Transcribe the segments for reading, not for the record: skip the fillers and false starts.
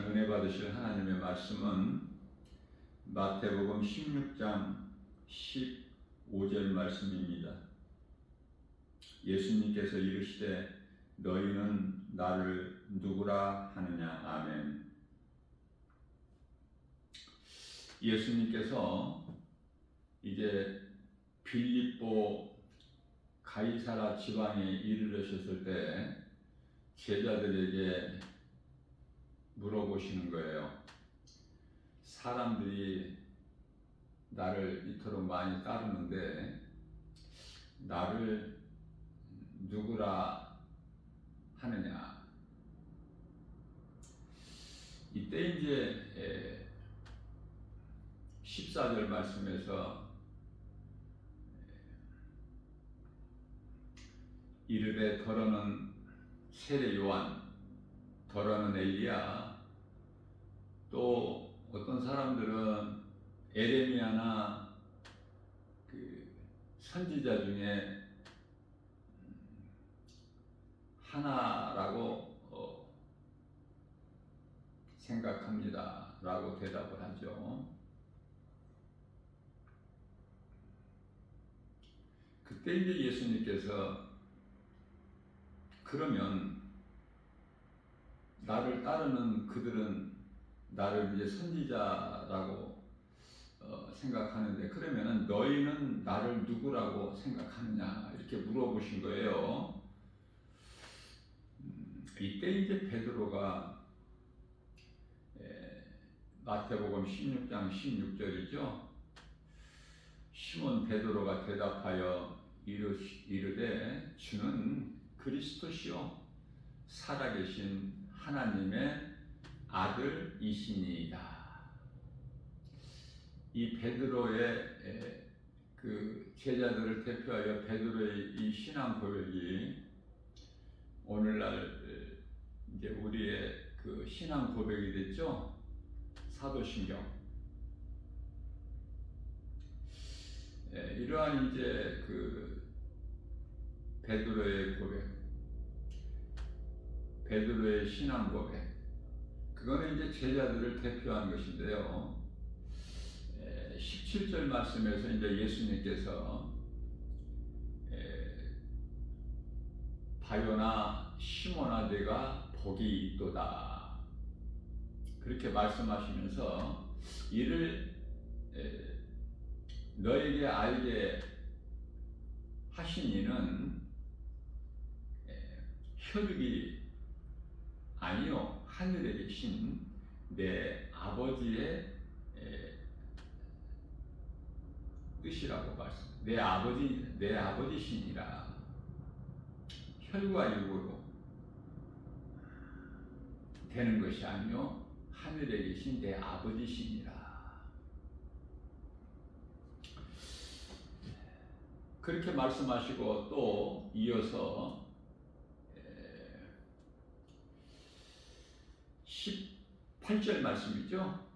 은혜 받으실 하나님의 말씀은 마태복음 16장 15절 말씀입니다. 예수님께서 이르시되 너희는 나를 누구라 하느냐. 아멘. 예수님께서 이제 빌립보 가이사라 지방에 이르르셨을 때 제자들에게 물어보시는 거예요. 사람들이 나를 이토록 많이 따르는데 나를 누구라 하느냐. 이때 이제 14절 말씀에서 이르되 더러는 세례 요한, 더러는 엘리야, 또 어떤 사람들은 에레미야나 그 선지자 중에 하나라고 생각합니다 라고 대답을 하죠. 그때 이제 예수님께서 그러면 나를 따르는 그들은 나를 이제 선지자라고 생각하는데 그러면은 너희는 나를 누구라고 생각하느냐 이렇게 물어보신 거예요. 이때 이제 베드로가 마태복음 16장 16절이죠. 시몬 베드로가 대답하여 이르되 주는 그리스도시요 살아계신 하나님의 아들이시니이다. 이 베드로의 그 제자들을 대표하여 베드로의 이 신앙 고백이 오늘날 이제 우리의 그 신앙 고백이 됐죠. 사도신경. 이러한 이제 그 베드로의 고백, 베드로의 신앙 고백, 그거는 이제 제자들을 대표한 것인데요. 17절 말씀에서 이제 예수님께서 바요나 시몬아 네가 복이 있도다 그렇게 말씀하시면서 이를 너에게 알게 하신 이는 혈육이 아니요 하늘에 계신 내 아버지의 뜻이라고 말씀. 내 아버지시니라. 혈과 육으로 되는 것이 아니요 하늘에 계신 내 아버지시니라. 그렇게 말씀하시고 또 이어서 18절 말씀이죠.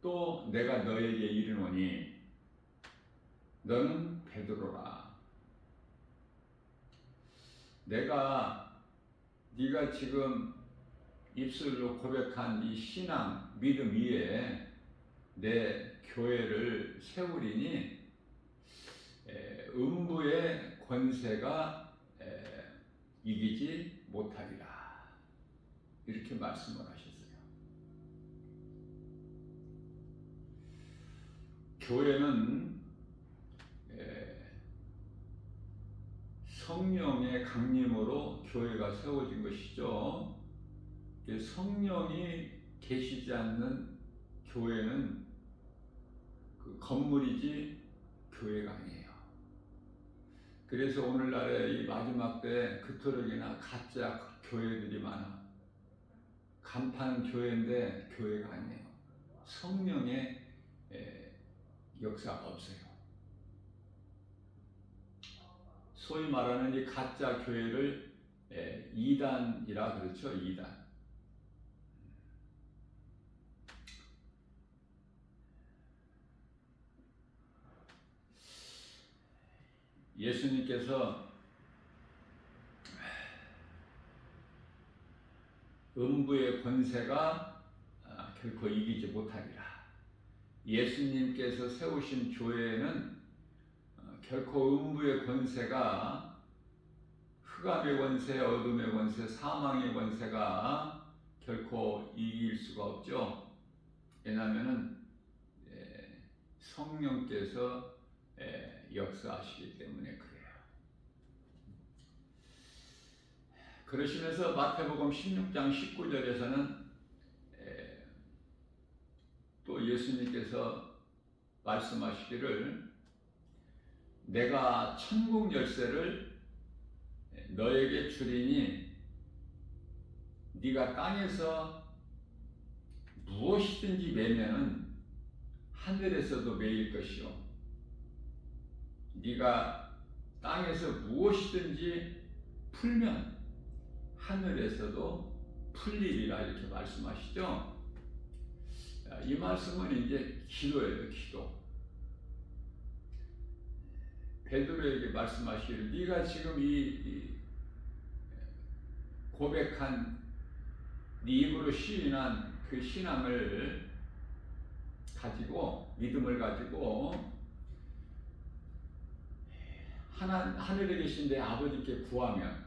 또 내가 너에게 이르노니 너는 베드로라. 네가 지금 입술로 고백한 이 신앙, 믿음 위에 내 교회를 세우리니 음부의 권세가 이기지 못하리라. 이렇게 말씀을 하셨어요. 교회는 성령의 강림으로 교회가 세워진 것이죠. 성령이 계시지 않는 교회는 그 건물이지 교회가 아니에요. 그래서 오늘날의 이 마지막 때 그토록이나 가짜 교회들이 많아. 간판 교회인데 교회가 아니에요. 성령의 역사가 없어요. 소위 말하는 이 가짜 교회를 이단이라 그렇죠. 이단. 예수님께서 음부의 권세가 결코 이기지 못하리라. 예수님께서 세우신 교회에는 결코 음부의 권세가, 흑암의 권세, 어둠의 권세, 사망의 권세가 결코 이길 수가 없죠. 왜냐하면 성령께서 역사하시기 때문에 그래요. 그러시면서 마태복음 16장 19절에서는 또 예수님께서 말씀하시기를 내가 천국 열쇠를 너에게 주리니 네가 땅에서 무엇이든지 매면은 하늘에서도 매일 것이요 네가 땅에서 무엇이든지 풀면 하늘에서도 풀리리라 이렇게 말씀하시죠. 이 말씀은 이제 기도예요. 기도. 베드로에게 말씀하시기를 네가 지금 이 고백한 네 입으로 시인한 그 신앙을 가지고, 믿음을 가지고 하늘에 계신 내 아버지께 구하면,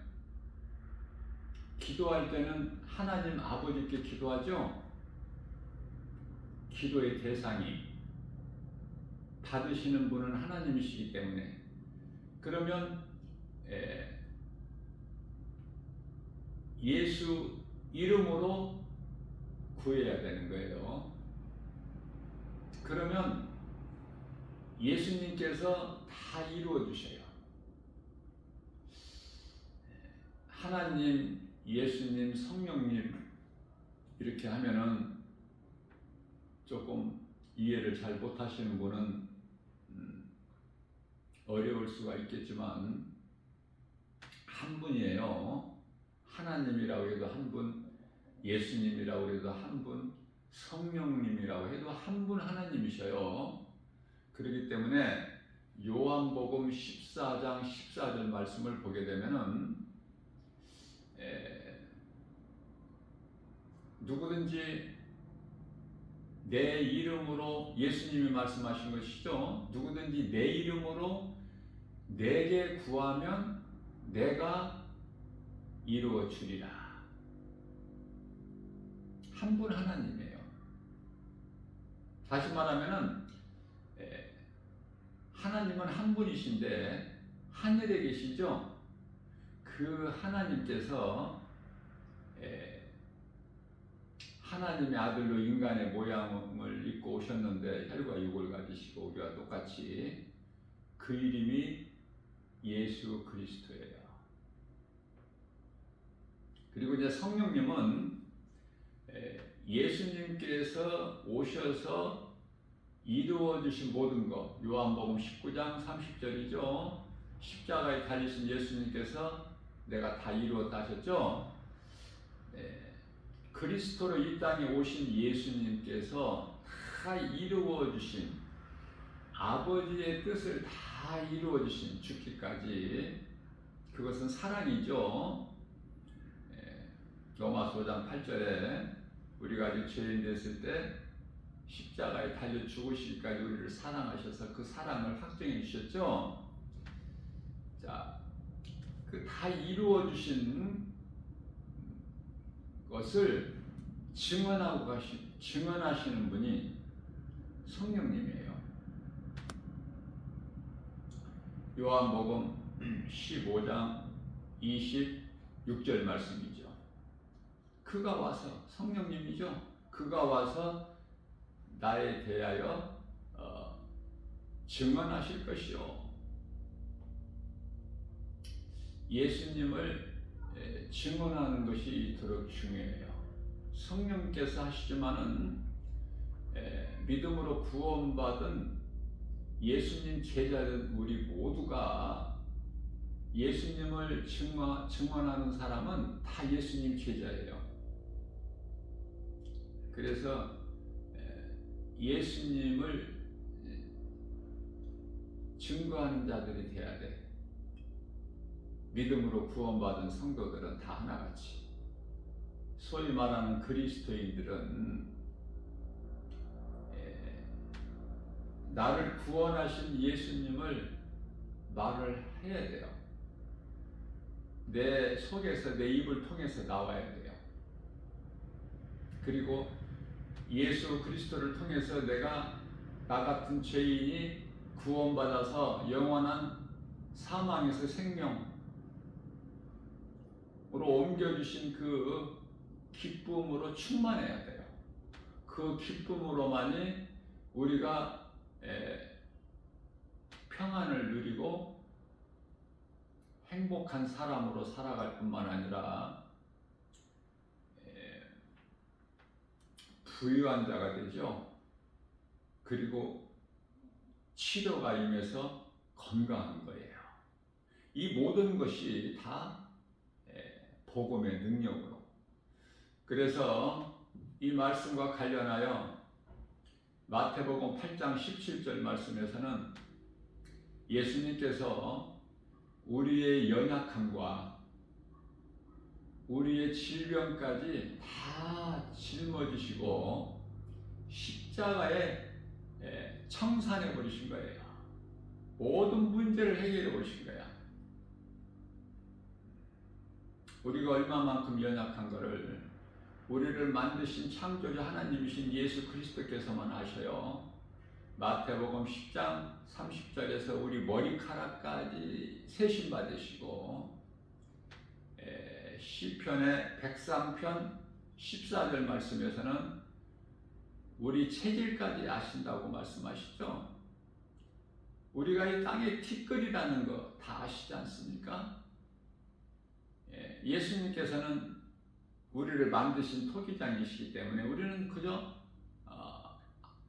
기도할 때는 하나님 아버지께 기도하죠. 기도의 대상이 받으시는 분은 하나님이시기 때문에. 그러면 예수 이름으로 구해야 되는 거예요. 그러면 예수님께서 다 이루어 주셔요. 하나님, 예수님, 성령님 이렇게 하면은 조금 이해를 잘 못하시는 분은 어려울 수가 있겠지만 한 분이에요. 하나님이라고 해도 한 분, 예수님이라고 해도 한 분, 성령님이라고 해도 한 분 하나님이셔요. 그렇기 때문에 요한복음 14장 14절 말씀을 보게 되면은 누구든지 내 이름으로, 예수님이 말씀하신 것이죠. 누구든지 내 이름으로 내게 구하면 내가 이루어 주리라. 한 분 하나님이에요. 다시 말하면은 하나님은 한 분이신데 하늘에 계시죠. 그 하나님께서 하나님의 아들로 인간의 모양을 입고 오셨는데 혈과 육을 가지시고 우리와 똑같이, 그 이름이 예수 그리스도예요. 그리고 이제 성령님은 예수님께서 오셔서 이루어 주신 모든 것, 요한복음 19장 30절이죠. 십자가에 달리신 예수님께서 내가 다 이루었다 하셨죠. 그리스도로 이 땅에 오신 예수님께서 다 이루어 주신, 아버지의 뜻을 다 이루어 주신, 죽기까지, 그것은 사랑이죠. 로마서 5장 8절에 우리가 아직 죄인 됐을 때 십자가에 달려 죽으시기까지 우리를 사랑하셔서 그 사랑을 확정해 주셨죠. 자, 그 다 이루어 주신 것을 증언하시는 분이 성령님이에요. 요한복음 15장 26절 말씀이죠. 그가 와서, 성령님이죠. 그가 와서 나에 대하여 증언하실 것이요. 예수님을 증언하는 것이 이토록 중요해요. 성령께서 하시지만은 믿음으로 구원받은 예수님 제자된 우리 모두가, 예수님을 증언하는 사람은 다 예수님 제자예요. 그래서 예수님을 증거하는 자들이 돼야 돼. 믿음으로 구원받은 성도들은 다 하나같이. 소위 말하는 그리스도인들은 나를 구원하신 예수님을 말을 해야 돼요. 내 속에서 내 입을 통해서 나와야 돼요. 그리고 예수 그리스도를 통해서 내가 나 같은 죄인이 구원받아서 영원한 사망에서 생명으로 옮겨주신 그 기쁨으로 충만해야 돼요. 그 기쁨으로만이 우리가 평안을 누리고 행복한 사람으로 살아갈 뿐만 아니라 부유한 자가 되죠. 그리고 치료가 임해서 건강한 거예요. 이 모든 것이 다 복음의 능력으로. 그래서 이 말씀과 관련하여 마태복음 8장 17절 말씀에서는 예수님께서 우리의 연약함과 우리의 질병까지 다 짊어지시고 십자가에 청산해 버리신 거예요. 모든 문제를 해결해 버리신 거야. 우리가 얼마만큼 연약한 것을 우리를 만드신 창조주 하나님이신 예수 그리스도께서만 아셔요. 마태복음 10장 30절에서 우리 머리카락까지 세심 받으시고 시편의 103편 14절 말씀에서는 우리 체질까지 아신다고 말씀하시죠. 우리가 이 땅의 티끌이라는 거 다 아시지 않습니까? 예수님께서는 우리를 만드신 토기장이시기 때문에 우리는 그저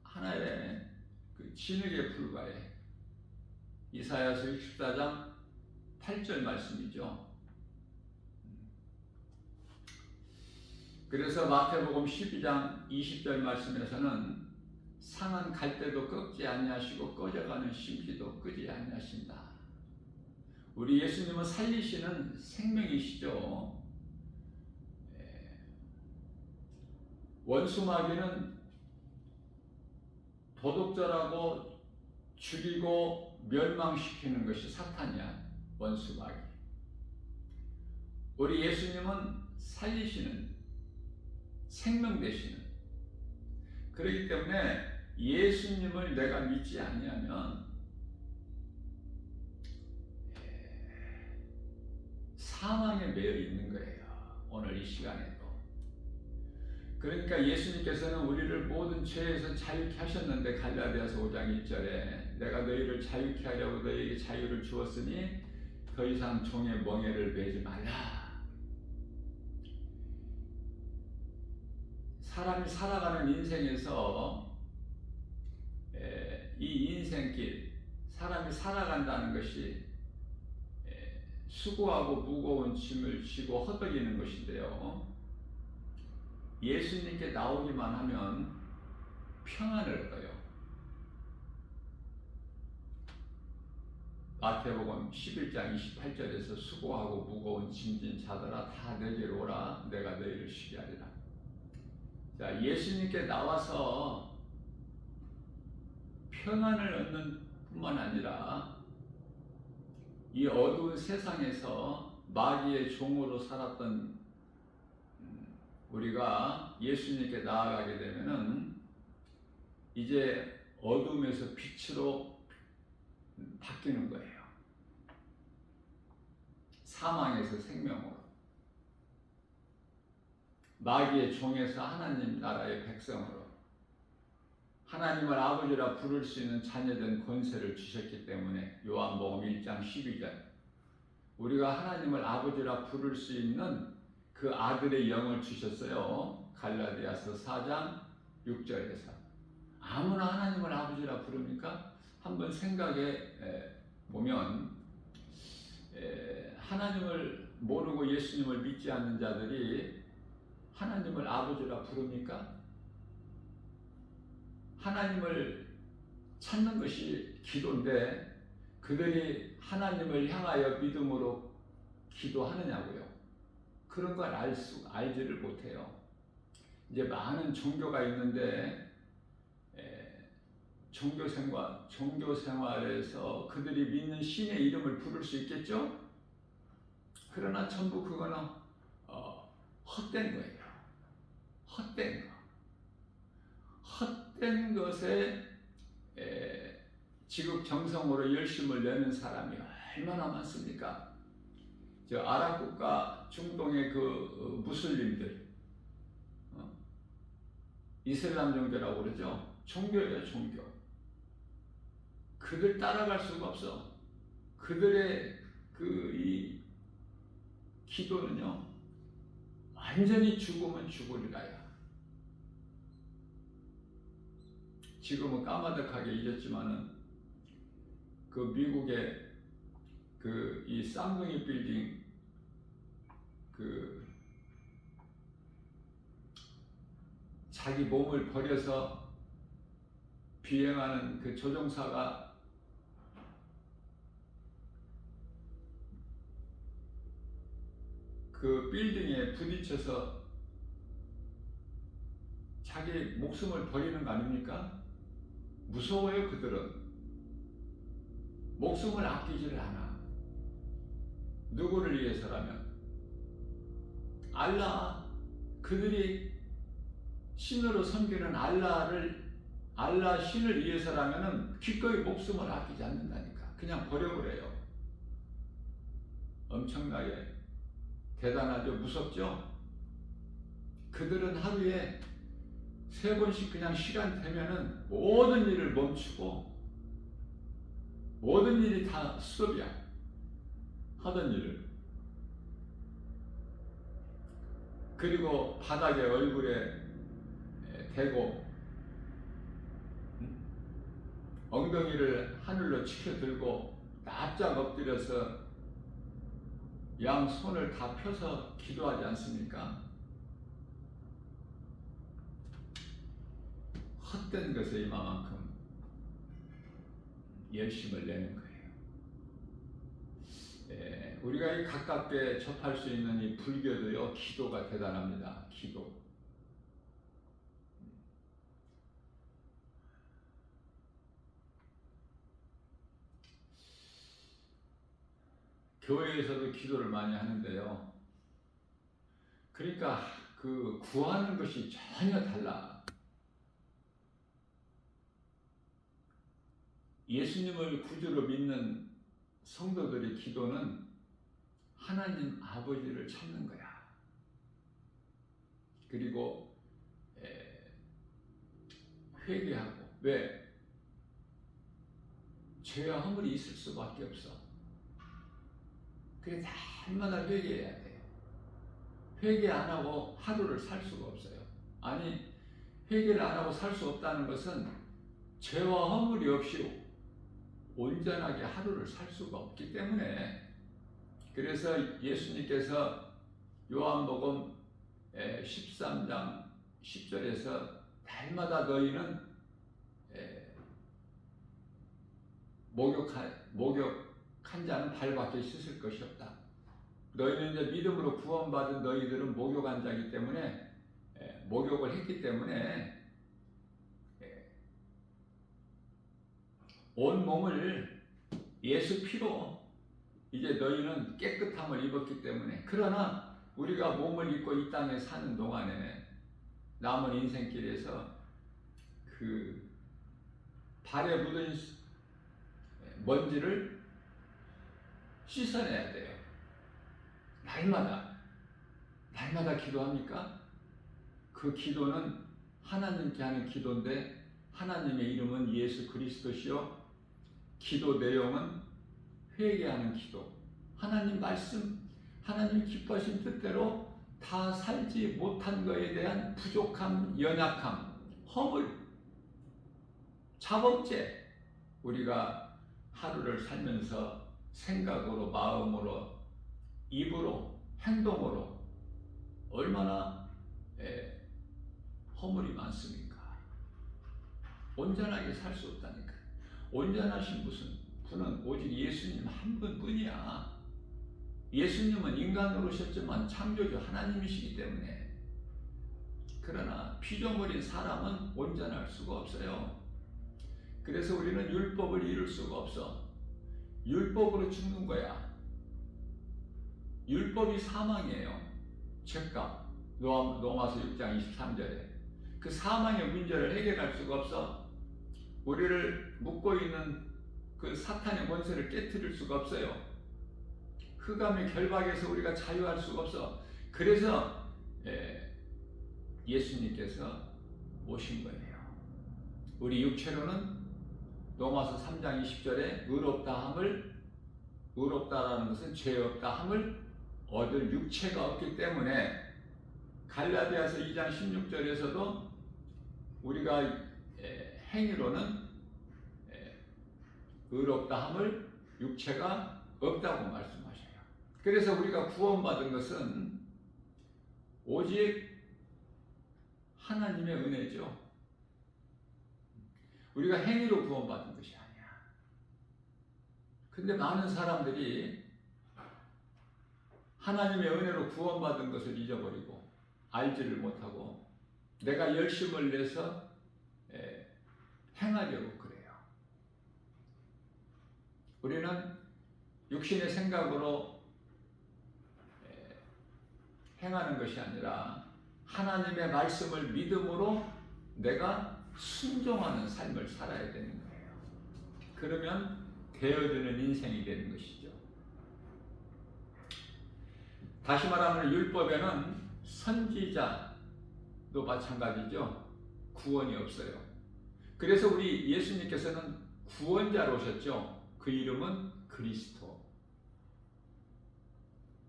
하나의 그 진흙에 불과해. 이사야서 64장 8절 말씀이죠. 그래서 마태복음 12장 20절 말씀에서는 상한 갈대도 꺾지 아니하시고 꺼져가는 심지도 끄지 아니하신다. 우리 예수님은 살리시는 생명이시죠. 원수마귀는 도둑질하고 죽이고 멸망시키는 것이 사탄이야. 원수마귀. 우리 예수님은 살리시는, 생명 되시는. 그렇기 때문에 예수님을 내가 믿지 아니하면 사망에 매여 있는 거예요. 오늘 이 시간에도. 그러니까 예수님께서는 우리를 모든 죄에서 자유케 하셨는데 갈라디아서 5장 1절에 내가 너희를 자유케 하려고 너희에게 자유를 주었으니 더 이상 종의 멍에를 매지 말라. 사람이 살아가는 인생에서 이 인생길, 사람이 살아간다는 것이 수고하고 무거운 짐을 지고 허덕이는 것인데요. 예수님께 나오기만 하면 평안을 얻어요. 마태복음 11장 28절에서 수고하고 무거운 짐진 자들아 다 내게로 오라 내가 너희를 쉬게 하리라. 자, 예수님께 나와서 평안을 얻는 뿐만 아니라 이 어두운 세상에서 마귀의 종으로 살았던 우리가 예수님께 나아가게 되면은 이제 어둠에서 빛으로 바뀌는 거예요. 사망에서 생명으로. 마귀의 종에서 하나님 나라의 백성으로. 하나님을 아버지라 부를 수 있는 자녀된 권세를 주셨기 때문에 요한복음 1장 12절 우리가 하나님을 아버지라 부를 수 있는 그 아들의 영을 주셨어요. 갈라디아서 4장 6절에서 아무나 하나님을 아버지라 부릅니까? 한번 생각해 보면 하나님을 모르고 예수님을 믿지 않는 자들이 하나님을 아버지라 부릅니까? 하나님을 찾는 것이 기도인데 그들이 하나님을 향하여 믿음으로 기도하느냐고요. 그런 걸 알지를 못해요. 이제 많은 종교가 있는데 종교 생활에서 그들이 믿는 신의 이름을 부를 수 있겠죠? 그러나 전부 그거는 헛된 거예요. 헛된 거. 헛된 것에 지극정성으로 열심을 내는 사람이 얼마나 많습니까? 저 아랍 국가 중동의 그 무슬림들, 이슬람 종교라고 그러죠. 종교예요, 종교. 그들 따라갈 수가 없어. 그들의 이 기도는요, 완전히 죽으면 죽으리라야. 지금은 까마득하게 잊었지만은 그 미국의 이 쌍둥이 빌딩 자기 몸을 버려서 비행하는 그 조종사가 그 빌딩에 부딪혀서 자기 목숨을 버리는 거 아닙니까? 무서워요. 그들은 목숨을 아끼지를 않아. 누구를 위해서라면 알라, 그들이 신으로 섬기는 알라 신을 위해서라면은 기꺼이 목숨을 아끼지 않는다니까. 그냥 버려버려요. 엄청나게 대단하죠. 무섭죠? 그들은 하루에 3번씩 그냥 시간 되면은 모든 일을 멈추고 모든 일이 다 스톱이야. 하던 일을. 그리고 바닥에 얼굴에 대고 엉덩이를 하늘로 치켜들고 납작 엎드려서 양 손을 다 펴서 기도하지 않습니까? 헛된 것에 이만큼 열심을 내는 거예요. 우리가 이 가깝게 접할 수 있는 이 불교도요, 기도가 대단합니다. 기도. 교회에서도 기도를 많이 하는데요. 그러니까 그 구하는 것이 전혀 달라. 예수님을 구주로 믿는 성도들의 기도는 하나님 아버지를 찾는 거야. 그리고 회개하고. 왜? 죄와 허물이 있을 수밖에 없어. 그래서 날마다 회개해야 돼요. 회개 안 하고 하루를 살 수가 없어요. 아니, 회개를 안 하고 살 수 없다는 것은 죄와 허물이 없이 온전하게 하루를 살 수가 없기 때문에. 그래서 예수님께서 요한복음 13장 10절에서 날마다 너희는 목욕한 자는 발밖에 씻을 것이 없다. 너희는 이제 믿음으로 구원받은 너희들은 목욕한 자이기 때문에 목욕을 했기 때문에 온 몸을 예수 피로 이제 너희는 깨끗함을 입었기 때문에. 그러나 우리가 몸을 입고 이 땅에 사는 동안에 남은 인생길에서 그 발에 묻은 먼지를 씻어내야 돼요. 날마다 기도합니까? 그 기도는 하나님께 하는 기도인데 하나님의 이름은 예수 그리스도시요. 기도 내용은 회개하는 기도. 하나님 말씀, 하나님 기뻐하신 뜻대로 다 살지 못한 것에 대한 부족함, 연약함, 허물, 자범죄. 우리가 하루를 살면서 생각으로, 마음으로, 입으로, 행동으로 얼마나 허물이 많습니까? 온전하게 살 수 없다니까. 온전하신 분은 오직 예수님 한 분뿐이야. 예수님은 인간으로 오셨지만 창조주 하나님이시기 때문에, 그러나 피조물인 사람은 온전할 수가 없어요. 그래서 우리는 율법을 이룰 수가 없어. 율법으로 죽는 거야. 율법이 사망이에요. 죄값. 로마서 6장 23절에 그 사망의 문제를 해결할 수가 없어. 우리를 묶고 있는 그 사탄의 권세를 깨트릴 수가 없어요. 흑암의 결박에서 우리가 자유할 수가 없어. 그래서 예수님께서 오신 거예요. 우리 육체로는 로마서 3장 20절에 의롭다라는 것은 죄 없다함을 얻을 육체가 없기 때문에, 갈라디아서 2장 16절에서도 우리가 행위로는 의롭다함을 육체가 없다고 말씀하셔요. 그래서 우리가 구원받은 것은 오직 하나님의 은혜죠. 우리가 행위로 구원받은 것이 아니야. 근데 많은 사람들이 하나님의 은혜로 구원받은 것을 잊어버리고 알지를 못하고 내가 열심을 내서 행하려고 그래요. 우리는 육신의 생각으로 행하는 것이 아니라 하나님의 말씀을 믿음으로 내가 순종하는 삶을 살아야 되는 거예요. 그러면 되어지는 인생이 되는 것이죠. 다시 말하면 율법에는 선지자도 마찬가지죠. 구원이 없어요. 그래서 우리 예수님께서는 구원자로 오셨죠. 그 이름은 그리스도.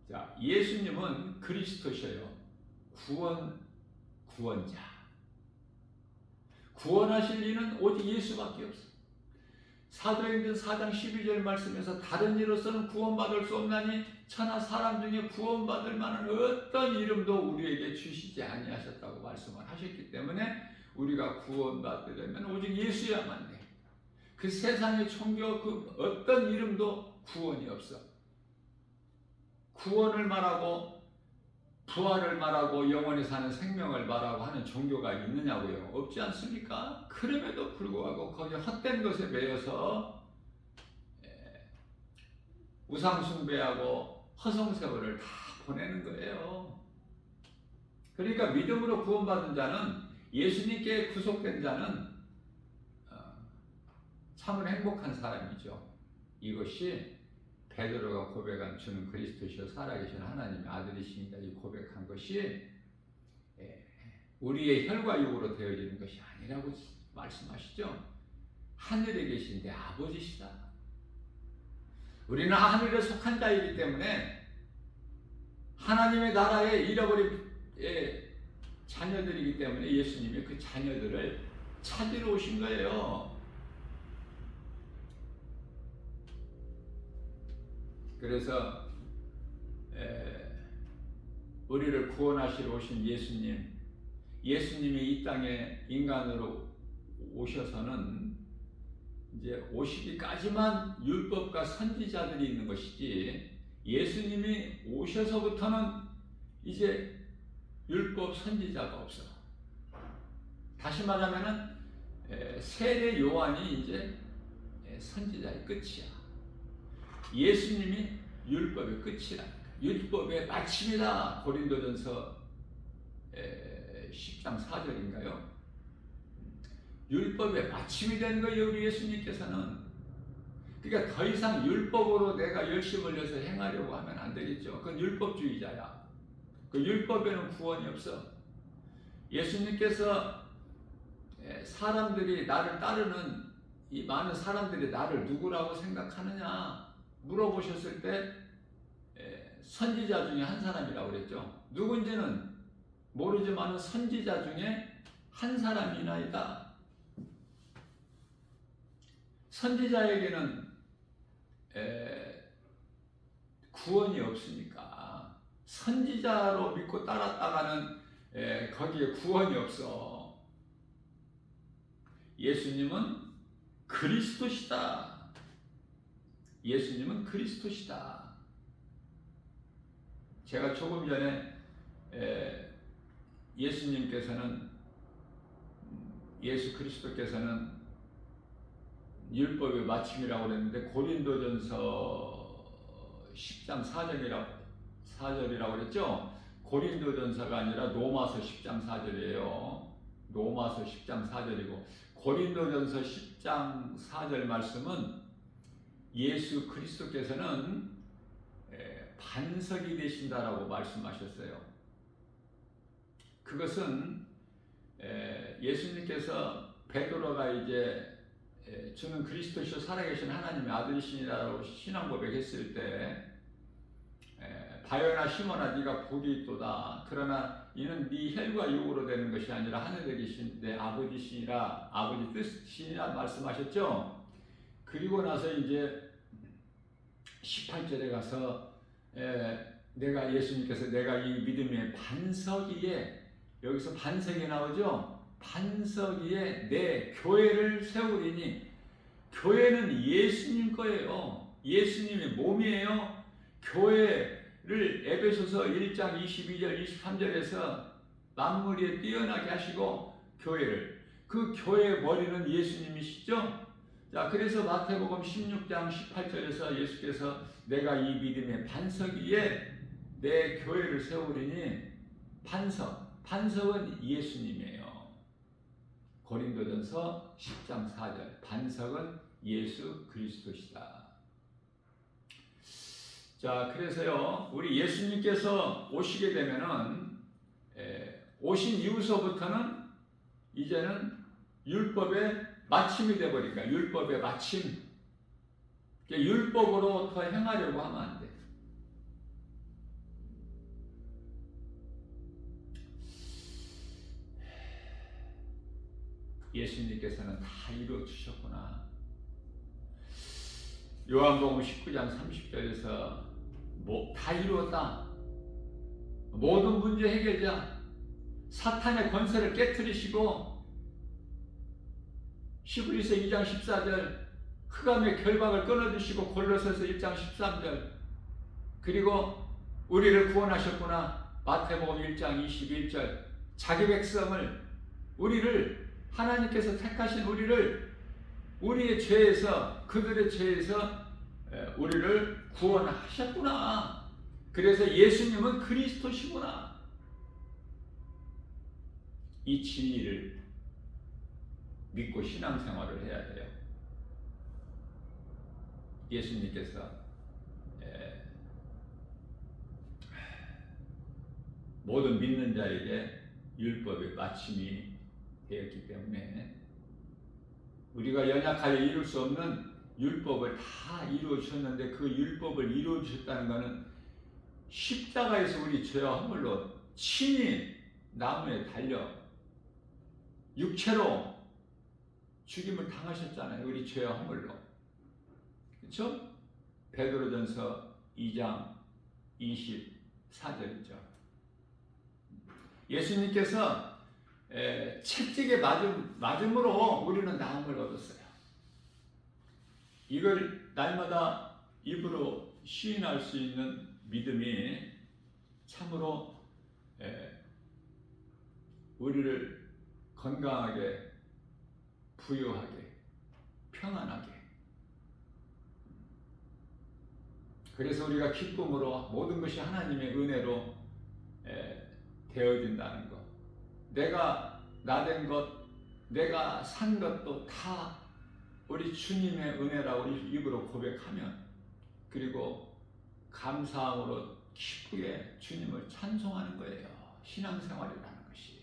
자, 예수님은 그리스도셔요. 구원자. 구원하실 이는 오직 예수밖에 없어요. 사도행전 4장 12절 말씀에서 다른 이로서는 구원받을 수 없나니 천하 사람 중에 구원받을 만한 어떤 이름도 우리에게 주시지 아니하셨다고 말씀을 하셨기 때문에 우리가 구원받으려면 오직 예수야만 돼. 그 세상의 종교 그 어떤 이름도 구원이 없어. 구원을 말하고 부활을 말하고 영원히 사는 생명을 말하고 하는 종교가 있느냐고요? 없지 않습니까? 그럼에도 불구하고 거기 헛된 것에 매여서 우상숭배하고 허송세월을 다 보내는 거예요. 그러니까 믿음으로 구원받은 자는, 예수님께 구속된 자는 참으로 행복한 사람이죠. 이것이 베드로가 고백한 주는 그리스도시요 살아계신 하나님의 아들이십니다. 이 고백한 것이 우리의 혈과 육으로 되어지는 것이 아니라고 말씀하시죠. 하늘에 계신 내 아버지시다. 우리는 하늘에 속한 자이기 때문에 하나님의 나라에 잃어버린 자녀들이기 때문에 예수님이 그 자녀들을 찾으러 오신 거예요. 그래서 우리를 구원하시러 오신 예수님이 이 땅에 인간으로 오셔서는 이제 오시기까지만 율법과 선지자들이 있는 것이지, 예수님이 오셔서부터는 이제 율법 선지자가 없어. 다시 말하면은 세례 요한이 이제 선지자의 끝이야. 예수님이 율법의 끝이라니까. 율법의 마침이다. 고린도전서 10장 4절인가요? 율법의 마침이 되는 거예요, 우리 예수님께서는. 그러니까 더 이상 율법으로 내가 열심을 내서 행하려고 하면 안 되겠죠. 그건 율법주의자야. 그 율법에는 구원이 없어. 예수님께서 사람들이 나를 따르는 이 많은 사람들이 나를 누구라고 생각하느냐 물어보셨을 때 선지자 중에 한 사람이라고 그랬죠. 누군지는 모르지만 선지자 중에 한 사람이나이다. 선지자에게는 구원이 없으니까 선지자로 믿고 따랐다가는 거기에 구원이 없어. 예수님은 그리스도시다. 예수님은 그리스도시다. 제가 조금 전에 예수님께서는 예수 그리스도께서는 율법의 마침이라고 그랬는데 고린도전서 10장 4절이라고 그랬죠. 고린도전서가 아니라 로마서 10장 4절이에요. 로마서 10장 4절이고 고린도전서 10장 4절 말씀은 예수 그리스도께서는 반석이 되신다라고 말씀하셨어요. 그것은 예수님께서 베드로가 이제 주는 그리스도시요 살아계신 하나님의 아들이시니라고 신앙 고백했을 때 바요나 시몬아 네가 복이 있도다. 그러나 이는 네 혈과 육으로 되는 것이 아니라 하늘에 계신 내 아버지시니라, 아버지 뜻이시니라 말씀하셨죠. 그리고 나서 이제 18절에 가서 내가 예수님께서 내가 이 믿음의 반석 위에, 여기서 반석이 나오죠. 반석 위에 내 교회를 세우리니, 교회는 예수님 거예요. 예수님의 몸이에요. 교회를 에베소서 1장 22절 23절에서 만물 위에 뛰어나게 하시고 교회를, 그 교회의 머리는 예수님이시죠. 자, 그래서 마태복음 16장 18절에서 예수께서 내가 이 믿음의 반석 위에 내 교회를 세우리니, 반석은 예수님이에요. 고린도전서 10장 4절 반석은 예수 그리스도시다. 자, 그래서요 우리 예수님께서 오시게 되면은 오신 이후서부터는 이제는 율법의 마침이 되어버리니까, 율법의 마침, 율법으로 더 행하려고 하면 안 돼. 예수님께서는 다 이루어 주셨구나. 요한복음 19장 30절에서 다 이루었다. 모든 문제 해결자, 사탄의 권세를 깨트리시고, 히브리서 2장 14절 흑암의 결박을 끊어주시고, 골로새서 1장 13절 그리고 우리를 구원하셨구나. 마태복음 1장 21절 자기 백성을, 우리를, 하나님께서 택하신 우리를, 우리의 죄에서, 그들의 죄에서 우리를 구원하셨구나. 그래서 예수님은 그리스도시구나. 이 진리를 믿고 신앙생활을 해야 돼요. 예수님께서 모든 믿는 자에게 율법의 마침이 되었기 때문에 우리가 연약하여 이룰 수 없는 율법을 다 이루어 주셨는데, 그 율법을 이루어 주셨다는 것은 십자가에서 우리 죄와 허물로 친히 나무에 달려 육체로 죽임을 당하셨잖아요. 우리 죄와 허물로. 그렇죠? 베드로전서 2장 24절이죠. 예수님께서 채찍에 맞음으로 우리는 나음을 얻었어요. 이걸 날마다 입으로 시인할 수 있는 믿음이 참으로 우리를 건강하게, 부유하게, 평안하게, 그래서 우리가 기쁨으로 모든 것이 하나님의 은혜로 되어진다는 것, 내가 나된 것, 내가 산 것도 다 우리 주님의 은혜라고 입으로 고백하면, 그리고 감사함으로 기쁘게 주님을 찬송하는 거예요. 신앙생활이라는 것이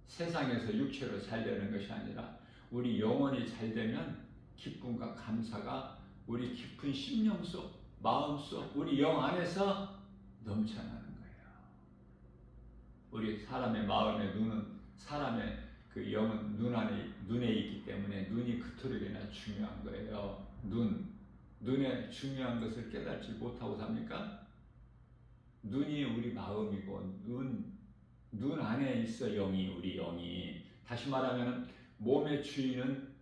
세상에서 육체로 잘 되는 것이 아니라 우리 영혼이 잘 되면 기쁨과 감사가 우리 깊은 심령 속, 마음 속, 우리 영 안에서 넘쳐나는 거예요. 우리 사람의 마음의 눈은, 사람의 그 영은 눈에 있기 때문에 눈이 그토록이나 중요한 거예요. 눈에 중요한 것을 깨닫지 못하고 삽니까? 눈이 우리 마음이고, 눈 안에 있어 영이, 우리 영이. 다시 말하면 몸의 주인은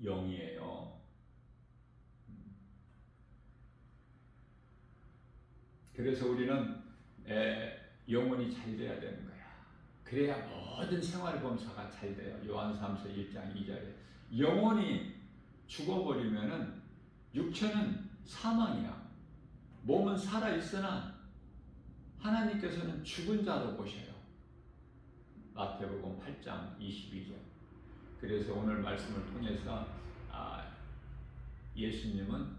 영이에요. 그래서 우리는 영혼이 잘 돼야 되는 거야. 그래야 모든 생활 범사가 잘 돼요. 요한삼서 1장 2절에 영혼이 죽어버리면은 육체는 사망이야. 몸은 살아 있으나 하나님께서는 죽은 자로 보셔요. 마태복음 8장 22절. 그래서 오늘 말씀을 통해서 예수님은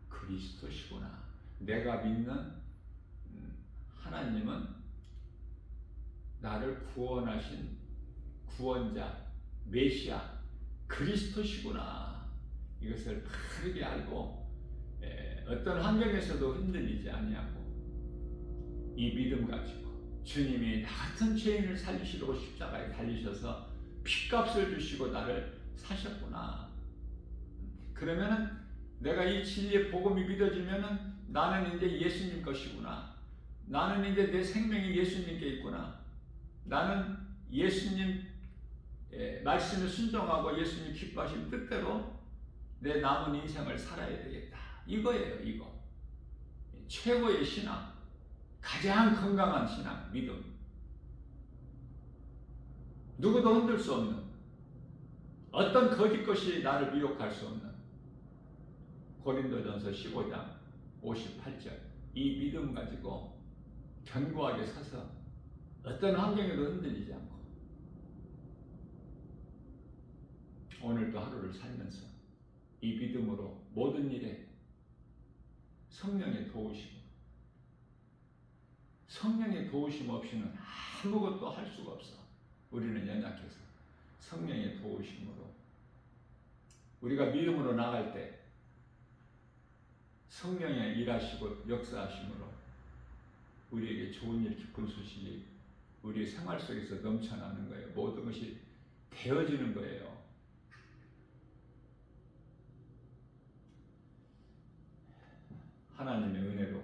그리스도시구나. 내가 믿는 하나님은 나를 구원하신 구원자, 메시아, 그리스도시구나. 이것을 바르게 알고 어떤 환경에서도 흔들리지 아니하고 이 믿음 가지고 주님이 나 같은 죄인을 살리시려고 십자가에 달리셔서 핏값을 주시고 나를 사셨구나. 그러면은 내가 이 진리의 복음이 믿어지면은 나는 이제 예수님 것이구나. 나는 이제 내 생명이 예수님께 있구나. 나는 예수님 말씀에 순종하고 예수님 기뻐하신 뜻대로 내 남은 인생을 살아야 되겠다. 이거예요, 이거. 최고의 신앙, 가장 건강한 신앙, 믿음. 누구도 흔들 수 없는, 어떤 거짓 것이 나를 미혹할 수 없는 고린도전서 15장 58절. 이 믿음 가지고 견고하게 서서 어떤 환경에도 흔들리지 않고 오늘도 하루를 살면서 이 믿음으로 모든 일에 성령의 도우심, 성령의 도우심 없이는 아무것도 할 수가 없어. 우리는 연약해서 성령의 도우심으로 우리가 믿음으로 나갈 때 성령의 일하시고 역사하심으로 우리에게 좋은 일, 기쁜 소식이 우리 생활 속에서 넘쳐나는 거예요. 모든 것이 되어지는 거예요. 하나님의 은혜로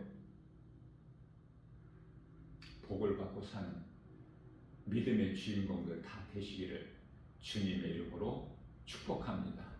복을 받고 사는 믿음의 주인공들 다 되시기를 주님의 이름으로 축복합니다.